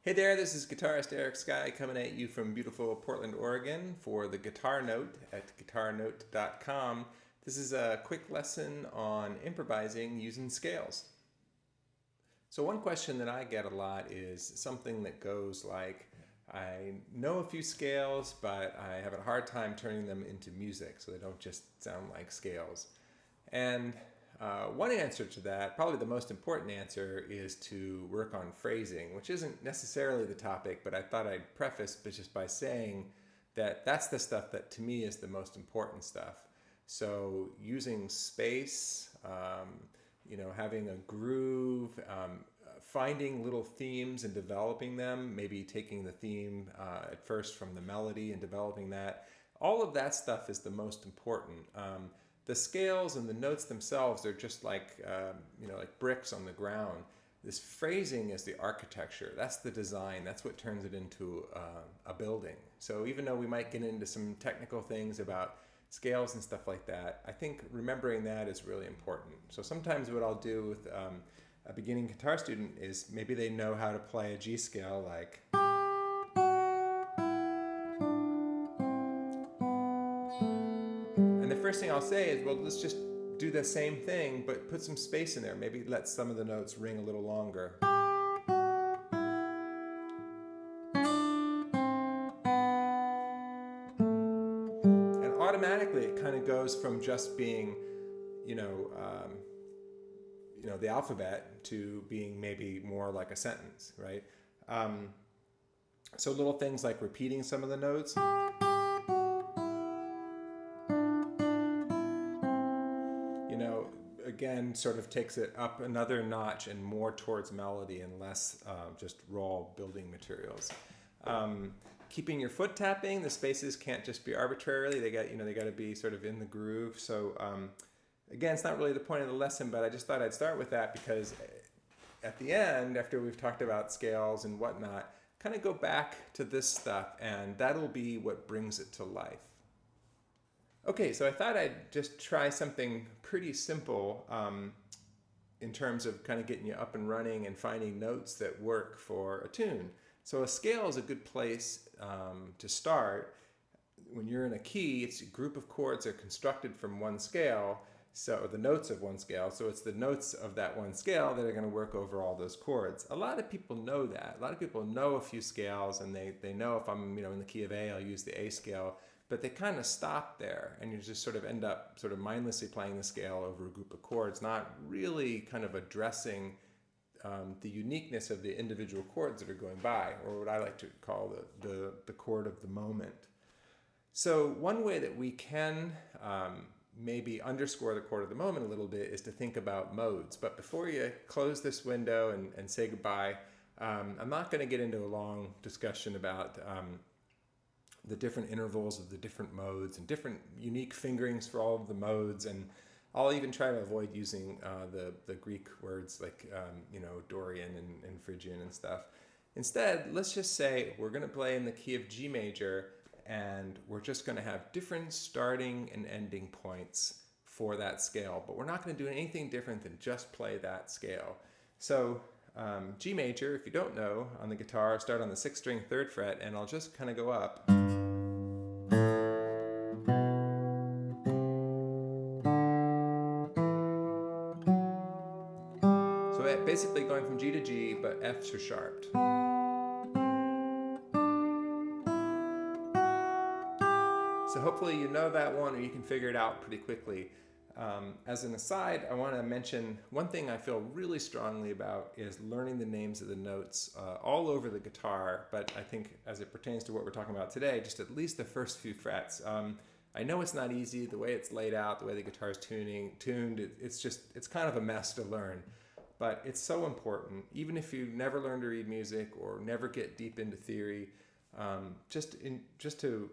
Hey there, this is guitarist Skye coming at you from beautiful Portland, Oregon for the Guitar Note at guitarnote.com. This is a quick lesson on improvising using scales. So one question that I get a lot is something that goes like, I know a few scales, but I have a hard time turning them into music so they don't just sound like scales. And one answer to that, probably the most important answer, is to work on phrasing, which isn't necessarily the topic, but I thought I'd preface just by saying that that's the stuff that to me is the most important stuff. So using space, having a groove, finding little themes and developing them, maybe taking the theme at first from the melody and developing that. All of that stuff is the most important. The scales and the notes themselves are just like bricks on the ground. This phrasing is the architecture. That's the design. That's what turns it into a building. So even though we might get into some technical things about scales and stuff like that, I think remembering that is really important. So sometimes what I'll do with a beginning guitar student is maybe they know how to play a G scale like. And the first thing I'll say is, well, let's just do the same thing, but put some space in there. Maybe let some of the notes ring a little longer. And automatically it kind of goes from just being, the alphabet to being maybe more like a sentence, right? So little things like repeating some of the notes. Again, sort of takes it up another notch and more towards melody and less just raw building materials. Keeping your foot tapping, the spaces can't just be arbitrarily. They got to be sort of in the groove. So again, it's not really the point of the lesson, but I just thought I'd start with that because at the end, after we've talked about scales and whatnot, kind of go back to this stuff, and that'll be what brings it to life. Okay, so I thought I'd just try something pretty simple in terms of kind of getting you up and running and finding notes that work for a tune. So a scale is a good place to start. When you're in a key, it's a group of chords that are constructed from one scale, so the notes of one scale. So it's the notes of that one scale that are going to work over all those chords. A lot of people know that. A lot of people know a few scales, and they know if I'm in the key of A, I'll use the A scale. But they kind of stop there, and you just sort of end up sort of mindlessly playing the scale over a group of chords, not really kind of addressing the uniqueness of the individual chords that are going by, or what I like to call the chord of the moment. So one way that we can maybe underscore the chord of the moment a little bit is to think about modes. But before you close this window and say goodbye, I'm not going to get into a long discussion about the different intervals of the different modes and different unique fingerings for all of the modes, and I'll even try to avoid using the Greek words like Dorian and Phrygian and stuff. Instead, let's just say we're going to play in the key of G major, and we're just going to have different starting and ending points for that scale, but we're not going to do anything different than just play that scale. So G major, if you don't know, on the guitar, start on the 6th string, 3rd fret, and I'll just kind of go up. So basically going from G to G, but F's are sharped. So hopefully you know that one, or you can figure it out pretty quickly. As an aside, I want to mention one thing I feel really strongly about is learning the names of the notes all over the guitar, but I think as it pertains to what we're talking about today, just at least the first few frets. I know it's not easy, the way it's laid out, the way the guitar is tuned, it's kind of a mess to learn, but it's so important. Even if you never learn to read music or never get deep into theory, just to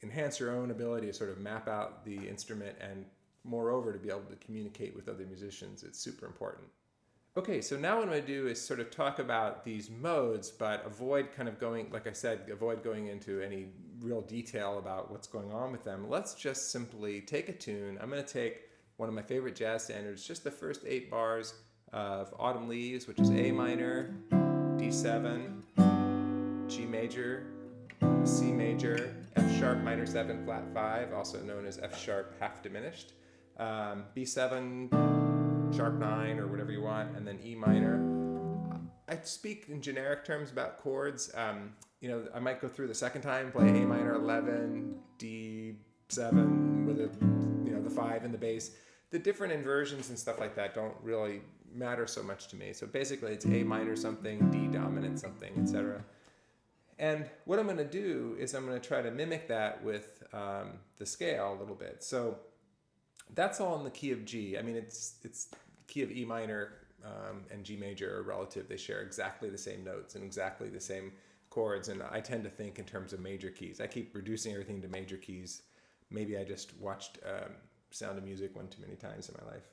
enhance your own ability to sort of map out the instrument and moreover to be able to communicate with other musicians, it's super important. Okay, so now what I'm going to do is sort of talk about these modes, but avoid kind of going, like I said, avoid going into any real detail about what's going on with them. Let's just simply take a tune. I'm going to take one of my favorite jazz standards, just the first 8 bars of Autumn Leaves, which is A minor, D7, G major, C major, F sharp minor 7 flat 5, also known as F sharp half diminished, B7, sharp 9 or whatever you want, and then E minor. I speak in generic terms about chords. I might go through the second time, play A minor 11, D7 with the 5 in the bass. The different inversions and stuff like that don't really matter so much to me. So basically it's A minor something, D dominant something, etc. And what I'm going to do is I'm going to try to mimic that with the scale a little bit. So that's all in the key of G. I mean, it's key of E minor and G major are relative. They share exactly the same notes and exactly the same chords. And I tend to think in terms of major keys. I keep reducing everything to major keys. Maybe I just watched Sound of Music one too many times in my life.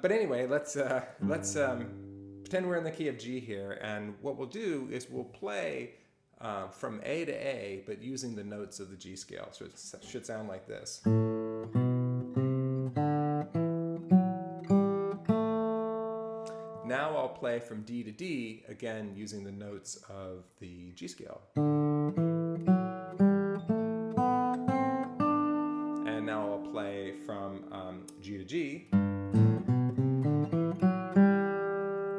But anyway, let's pretend we're in the key of G here. And what we'll do is we'll play from A to A, but using the notes of the G scale. So it should sound like this. Now I'll play from D to D, again using the notes of the G scale. And now I'll play from G to G,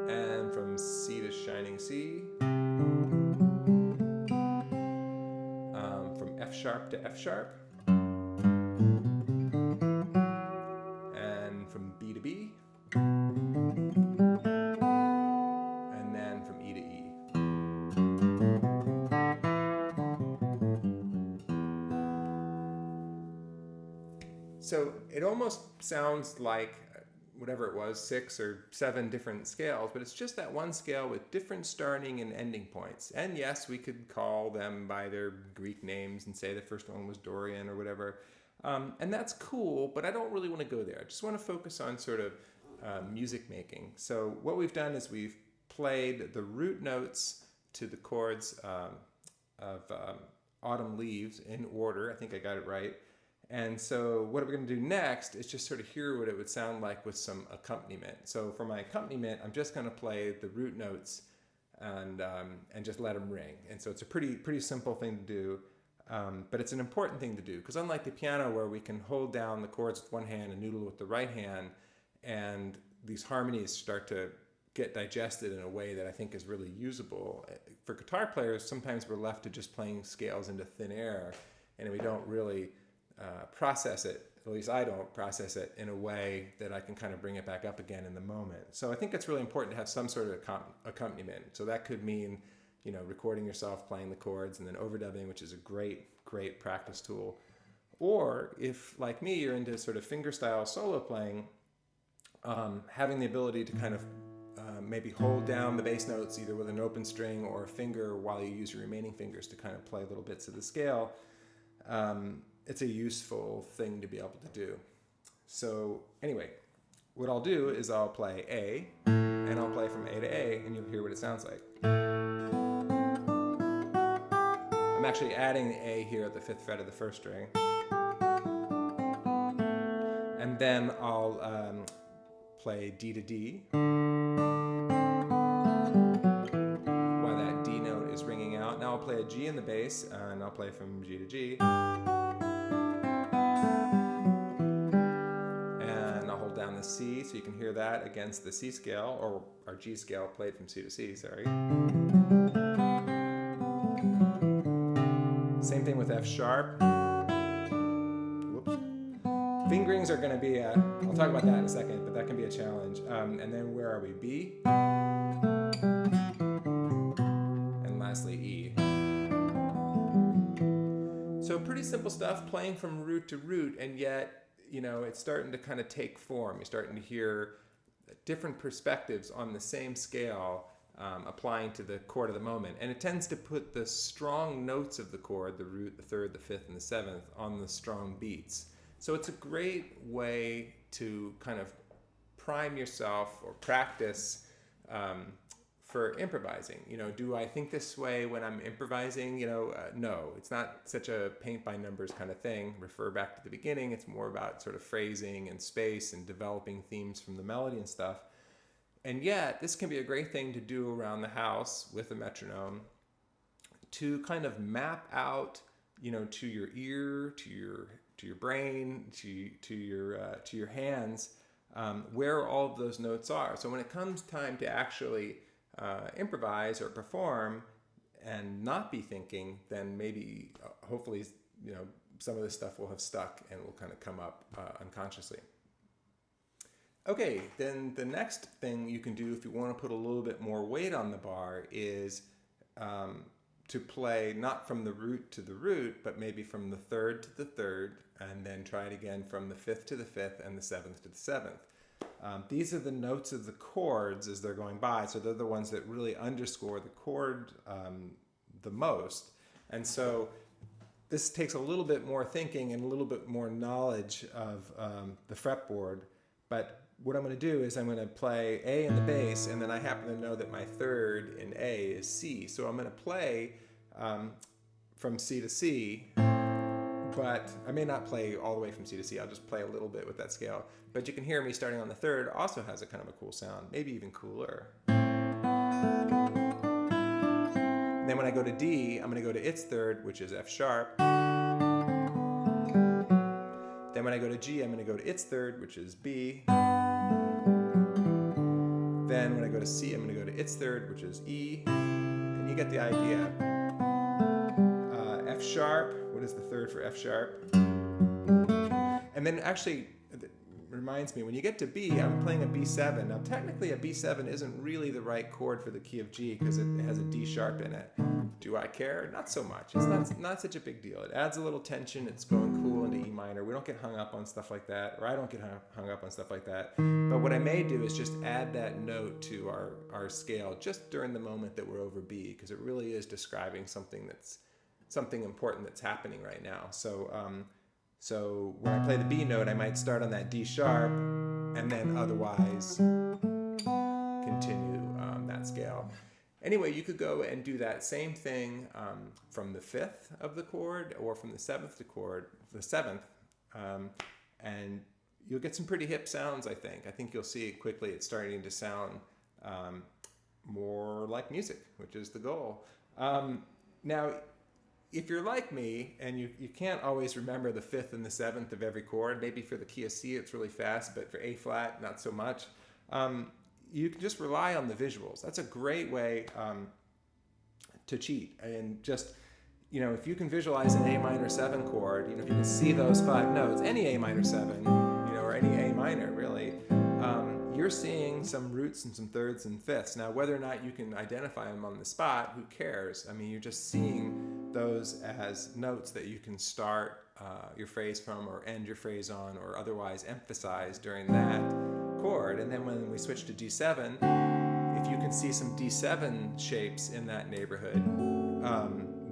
and from C to shining C, from F sharp to F sharp, and from B to B, and then from E to E. So it almost sounds like whatever it was, 6 or 7 different scales, but it's just that one scale with different starting and ending points. And yes, we could call them by their Greek names and say the first one was Dorian or whatever. And that's cool, but I don't really want to go there. I just want to focus on sort of music making. So what we've done is we've played the root notes to the chords of Autumn Leaves in order. I think I got it right. And so what we're going to do next is just sort of hear what it would sound like with some accompaniment. So for my accompaniment, I'm just going to play the root notes and just let them ring. And so it's a pretty simple thing to do, but it's an important thing to do, because unlike the piano where we can hold down the chords with one hand and noodle with the right hand, and these harmonies start to get digested in a way that I think is really usable. For guitar players, sometimes we're left to just playing scales into thin air, and we don't really process it, at least I don't process it in a way that I can kind of bring it back up again in the moment. So I think it's really important to have some sort of accompaniment. So that could mean, recording yourself playing the chords and then overdubbing, which is a great practice tool. Or if, like me, you're into sort of fingerstyle solo playing, having the ability to kind of maybe hold down the bass notes either with an open string or a finger while you use your remaining fingers to kind of play little bits of the scale. It's a useful thing to be able to do. So anyway, what I'll do is I'll play A, and I'll play from A to A, and you'll hear what it sounds like. I'm actually adding the A here at the 5th fret of the 1st string. And then I'll play D to D, while that D note is ringing out. Now I'll play a G in the bass, and I'll play from G to G. C, so you can hear that against the C scale, or our G scale played from C to C, sorry. Same thing with F sharp. Whoops. Fingerings are going to be, I'll talk about that in a second, but that can be a challenge. And then where are we? B. And lastly, E. So pretty simple stuff, playing from root to root, and yet it's starting to kind of take form. You're starting to hear different perspectives on the same scale applying to the chord of the moment. And it tends to put the strong notes of the chord, the root, the 3rd, the 5th, and the 7th, on the strong beats. So it's a great way to kind of prime yourself or practice for improvising. Do I think this way when I'm improvising? No, it's not such a paint by numbers kind of thing. Refer back to the beginning. It's more about sort of phrasing and space and developing themes from the melody and stuff. And yet, this can be a great thing to do around the house with a metronome to kind of map out, to your ear, to your brain, to your hands, where all of those notes are. So when it comes time to actually improvise or perform and not be thinking, then maybe, hopefully, some of this stuff will have stuck and will kind of come up unconsciously. Okay, then the next thing you can do if you want to put a little bit more weight on the bar is to play not from the root to the root, but maybe from the third to the third, and then try it again from the fifth to the fifth and the seventh to the seventh. These are the notes of the chords as they're going by, so they're the ones that really underscore the chord the most. And so this takes a little bit more thinking and a little bit more knowledge of the fretboard, but what I'm going to do is I'm going to play A in the bass, and then I happen to know that my third in A is C. So I'm going to play from C to C, but I may not play all the way from C to C. I'll just play a little bit with that scale. But you can hear me starting on the third also has a kind of a cool sound, maybe even cooler. And then when I go to D, I'm going to go to its third, which is F sharp. Then when I go to G, I'm going to go to its third, which is B. Then when I go to C, I'm going to go to its third, which is E. And you get the idea. F sharp, what is the third for F sharp? And then actually, it reminds me, when you get to B, I'm playing a B7. Now technically a B7 isn't really the right chord for the key of G because it has a D sharp in it. Do I care? Not so much. It's not such a big deal. It adds a little tension. It's going cool into E minor. We don't get hung up on stuff like that, or I don't get hung up on stuff like that. But what I may do is just add that note to our scale just during the moment that we're over B, because it really is describing something important that's happening right now. So so when I play the B note, I might start on that D sharp and then otherwise continue that scale. Anyway, you could go and do that same thing from the fifth of the chord or from the seventh and you'll get some pretty hip sounds, I think. I think you'll see quickly it's starting to sound more like music, which is the goal. Now, if you're like me and you can't always remember the fifth and the seventh of every chord, maybe for the key of C it's really fast, but for A flat, not so much. You can just rely on the visuals. That's a great way to cheat. And just, if you can visualize an A minor 7 chord, if you can see those 5 notes, any A minor 7, or any A minor really, you're seeing some roots and some thirds and fifths. Now, whether or not you can identify them on the spot, who cares? I mean, you're just seeing those as notes that you can start your phrase from or end your phrase on or otherwise emphasize during that chord. And then when we switch to D7, if you can see some D7 shapes in that neighborhood,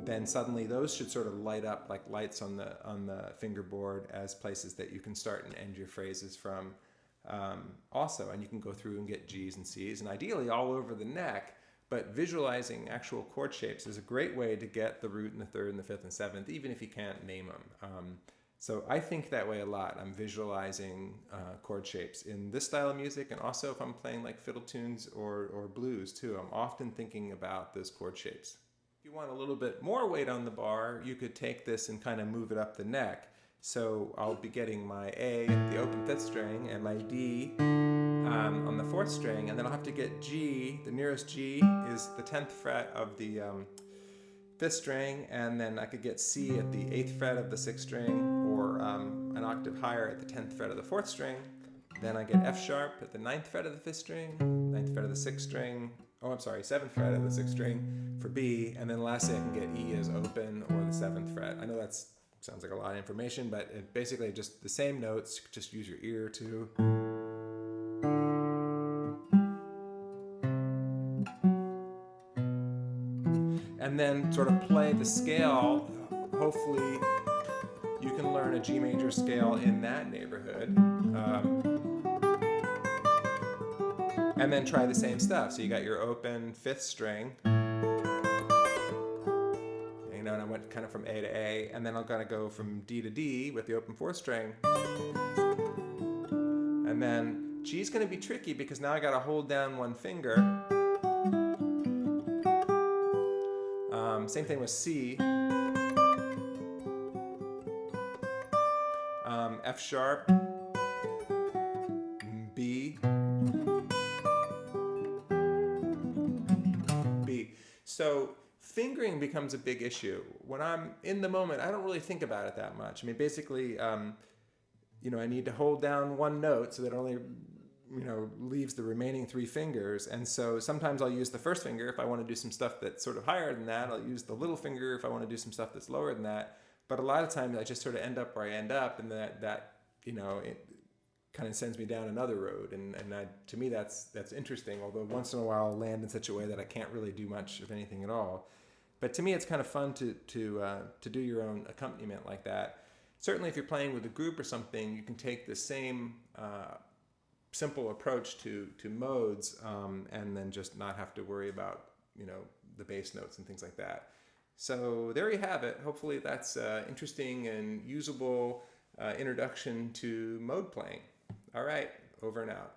then suddenly those should sort of light up like lights on the fingerboard as places that you can start and end your phrases from also. And you can go through and get G's and C's, and ideally all over the neck. But visualizing actual chord shapes is a great way to get the root and the third and the fifth and seventh, even if you can't name them. So I think that way a lot. I'm visualizing chord shapes in this style of music, and also if I'm playing like fiddle tunes or blues too, I'm often thinking about those chord shapes. If you want a little bit more weight on the bar, you could take this and kind of move it up the neck. So I'll be getting my A at the open 5th string and my D on the 4th string, and then I'll have to get G. The nearest G is the 10th fret of the 5th string, and then I could get C at the 8th fret of the 6th string, or an octave higher at the 10th fret of the 4th string. Then I get F sharp at the 9th fret of the 5th string, 9th fret of the 6th string, 7th fret of the 6th string for B, and then lastly I can get E as open or the 7th fret. I know that sounds like a lot of information, but it basically just the same notes, just use your ear to. And then sort of play the scale. Hopefully you can learn a G major scale in that neighborhood. And then try the same stuff. So you got your open 5th string. And I went kind of from A to A, and then I'm gonna go from D to D with the open 4th string. And then G's gonna be tricky because now I gotta hold down one finger. Same thing with C. F sharp, B, B. So fingering becomes a big issue. When I'm in the moment, I don't really think about it that much. I mean, basically, you know, I need to hold down one note so that it only, you know, leaves the remaining 3 fingers. And so sometimes I'll use the first finger if I want to do some stuff that's sort of higher than that. I'll use the little finger if I want to do some stuff that's lower than that. But a lot of times I just sort of end up where I end up, and that you know, it kind of sends me down another road. And to me, that's interesting, although once in a while I'll land in such a way that I can't really do much of anything at all. But to me, it's kind of fun to do your own accompaniment like that. Certainly, if you're playing with a group or something, you can take the same simple approach to modes, and then just not have to worry about, you know, the bass notes and things like that. So there you have it. Hopefully that's interesting and usable introduction to mode playing. All right, over and out.